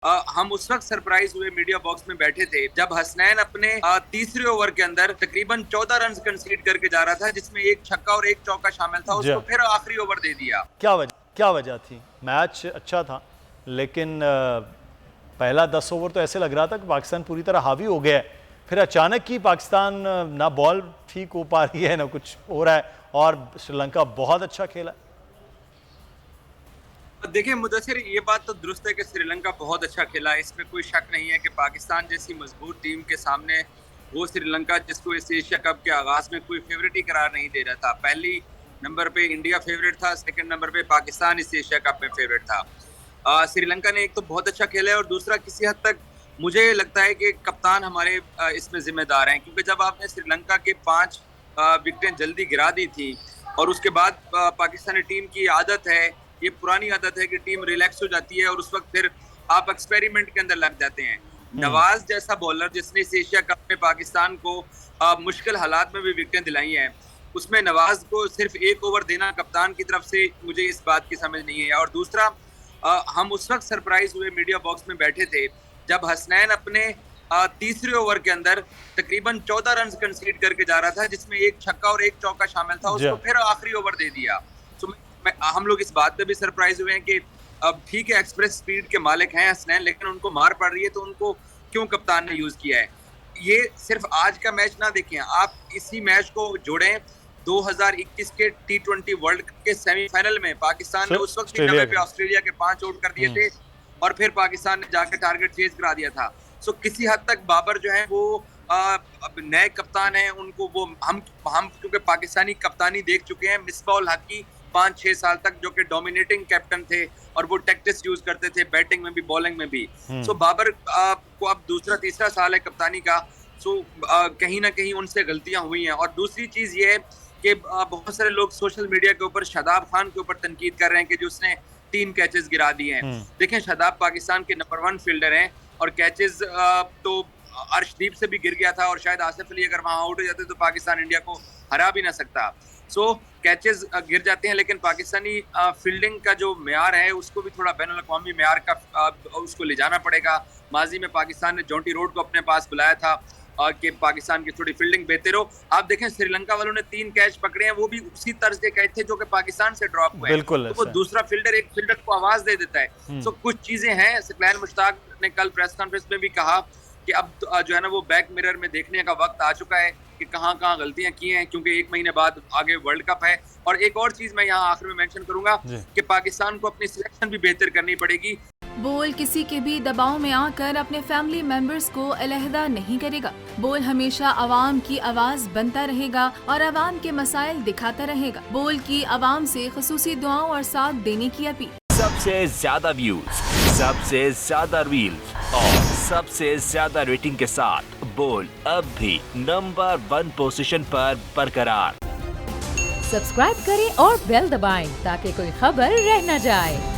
हम उस वक्त सरप्राइज हुए मीडिया बॉक्स में बैठे थे जब हसनैन अपने तीसरे ओवर के अंदर तकरीबन 14 रन कंसीड करके जा रहा था, जिसमें एक छक्का और एक चौका शामिल था। जी उसको फिर आखिरी ओवर दे दिया। क्या वजह थी? मैच अच्छा था, लेकिन पहला 10 ओवर तो ऐसे लग रहा था कि पाकिस्तान पूरी तरह हावी हो गया है। फिर अचानक ही पाकिस्तान ना बॉल ठीक हो पा रही है, ना कुछ हो रहा है, और श्रीलंका बहुत अच्छा खेला। देखिए मुदस्सिर, ये बात तो दुरुस्त है कि श्रीलंका बहुत अच्छा खेला, इसमें कोई शक नहीं है कि पाकिस्तान जैसी मजबूत टीम के सामने वो श्रीलंका, जिसको इस एशिया कप के आगाज में कोई फेवरेट ही करार नहीं दे रहा था। पहली नंबर पे इंडिया फेवरेट था, सेकंड नंबर पे पाकिस्तान इस एशिया कप में फेवरेट था। श्रीलंका ने एक तो बहुत अच्छा खेला है, और दूसरा किसी हद तक मुझे लगता है कि कप्तान हमारे इसमें जिम्मेदार हैं, क्योंकि जब आपने श्रीलंका के 5 विकेटें जल्दी गिरा दी थी, और उसके बाद पाकिस्तानी टीम की आदत है, ये पुरानी आदत है कि टीम रिलैक्स हो जाती है और उस वक्त फिर आप एक्सपेरिमेंट के अंदर लग जाते हैं। नवाज जैसा बॉलर जिसने इस एशिया कप में पाकिस्तान को मुश्किल हालात में भी विकेटें दिलाई हैं, उसमें नवाज को सिर्फ एक ओवर देना कप्तान की तरफ से मुझे इस बात की समझ नहीं है। और दूसरा, हम उस वक्त सरप्राइज हुए मीडिया बॉक्स में बैठे थे जब हसनैन अपने तीसरे ओवर के अंदर तकरीबन 14 रन कंसीड करके जा रहा था, जिसमें एक छक्का और एक चौका शामिल था। उसको फिर आखिरी ओवर दे दिया। तो हम लोग इस बात पे भी सरप्राइज हुए हैं कि अब ठीक है, एक्सप्रेस स्पीड के मालिक हैं हसनैन, लेकिन उनको मार पड़ रही है तो उनको क्यों कप्तान ने यूज किया है। ये सिर्फ आज का मैच ना देखें, आप इसी मैच को जोड़ें 2021 के T20 वर्ल्ड कप के सेमीफाइनल में पाकिस्तान ने उस वक्त भी पे ऑस्ट्रेलिया के 5 आउट कर दिए थे, और फिर पाकिस्तान ने जाकर टारगेट चेज करा दिया था। सो किसी हद तक बाबर जो है वो अब नए कप्तान हैं, उनको वो हम क्योंकि पाकिस्तानी कप्तानी देख चुके हैं, मिसबाह उल हक की 5-6 साल तक, जो कि डोमिनेटिंग कैप्टन थे और वो टैक्टिक्स यूज करते थे बैटिंग में भी बॉलिंग में भी। सो बाबर को अब दूसरा तीसरा साल है कप्तानी का। सो कहीं ना कहीं उनसे गलतियां हुई हैं। और दूसरी चीज ये है कि बहुत सारे लोग सोशल मीडिया के ऊपर शादाब खान के ऊपर तनकीद कर रहे हैं कि जो उसने 3 कैचेस गिरा दिए हैं। देखें, शादाब पाकिस्तान के नंबर 1 फील्डर हैं, और कैचेस तो अर्शदीप से भी गिर गया था, और शायद आसिफ अली अगर वहां आउट हो जाते तो पाकिस्तान इंडिया को हरा भी ना सकता। सो कैचेस गिर जाते हैं, लेकिन पाकिस्तानी फील्डिंग का जो मेयार है उसको भी थोड़ा बैनुल अक़वामी मेयार का उसको ले जाना पड़ेगा। माजी में पाकिस्तान ने जॉन्टी रोड को अपने पास बुलाया था कि पाकिस्तान की थोड़ी फील्डिंग बेहतर हो। आप देखें, श्रीलंका वालों ने 3 कैच पकड़े हैं, वो भी उसी तर्ज के कैच थे जो कि पाकिस्तान से ड्रॉप हुए हैं। तो वो दूसरा फील्डर एक फील्डर को आवाज दे देता है। सो कुछ चीजें हैं। सकलैन मुश्ताक ने कल प्रेस कॉन्फ्रेंस में भी कहा कि अब जो है ना वो बैक मिरर में देखने का वक्त आ चुका है कि कहाँ गलतियां की हैं, क्योंकि 1 महीने बाद आगे वर्ल्ड कप है। और एक और चीज मैं यहाँ आखिर में मेंशन करूंगा कि पाकिस्तान को अपनी सिलेक्शन भी बेहतर करनी पड़ेगी। बोल किसी के भी दबाव में आकर अपने फैमिली मेंबर्स को अलहदा नहीं करेगा। बोल हमेशा आवाम की आवाज बनता रहेगा और आवाम के मसाइल दिखाता रहेगा। बोल की आवाम से खुसूसी दुआओं और साथ देने की अपील। सबसे ज्यादा व्यूज, सबसे ज्यादा रील्स और सबसे ज्यादा रेटिंग के साथ बोल अब भी नंबर 1 पोजीशन पर बरकरार। सब्सक्राइब करें और बेल दबाएं ताकि कोई खबर रह न जाए।